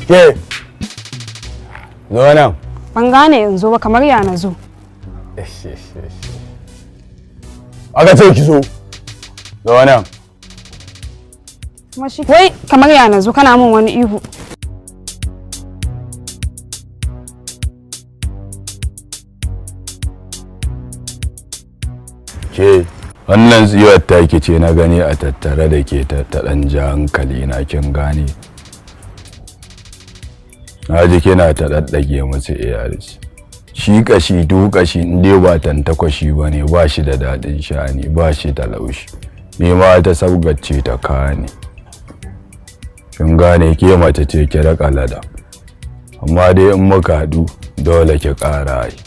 Ke, zo nan. Ban gane yanzu ba kamar ya na zo. Aka ce ki zo. Zo nan. Wai kamar ya na zo kana min wani ihu. Ke, wannan tsiwar taki ce na gani a tattare da ke ta ɗan ja hankali na kin gane. Na ji kina ta ɗaɗɗage musu iyalci. Shi kashi kashi in dai ba tantakwashi ba ne, ba shi da daɗin sha'ani, ba shi da laushi. Ni ma ta sabgace ta kane. Kin gane ke mace ce ki raka lada. Amma dai in muka haɗu dole ki ƙara yi.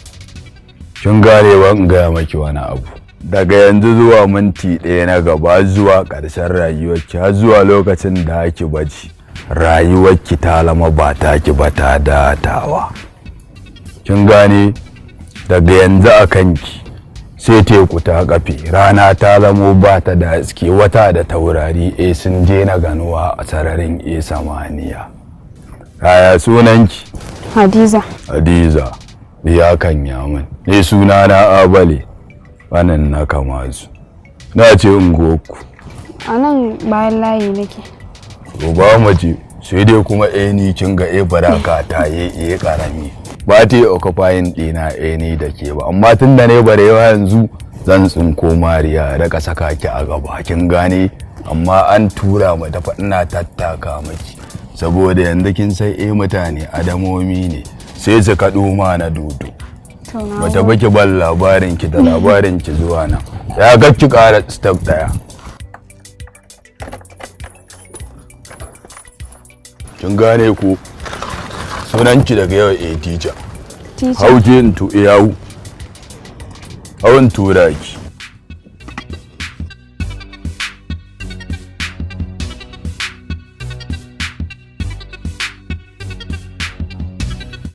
Kin gane ba in gaya maki wani abu. Daga yanzu zuwa minti ɗaya na gaba zuwa ƙarshen rayuwarki har zuwa lokacin da ake bacci. Rayuwarki ta lama ba taki ba ta datawa. Kin gane daga yanzu a kanki sai teku ta kafe rana ta zamo ba ta da haske wata da taurari sun je na ganuwa a sararin samaniya. Kaya sunanki? Hadiza. Hadiza ya kan yamin ni suna na Abale wannan na Kamazu na ce ungoku a nan bayan layi nake. ba mace sai dai kuma ni kin ga baraka ta yi karami ba ta yi occupying dina ni da ke ba amma tunda ne barewa yanzu zan tsinko mariya da saka ki a gaba kin gane amma an tura mu dafa ina tattaka miki saboda yanzu kin sai mutane adamomi ne sai su kaɗo ma na dodo bata baki ban labarin ki da labarin ki zuwa nan ya ga ki ƙara step daya. Kin gane ko sunanki daga yau teacher. Hauje in to yawo. Hawan tura ki.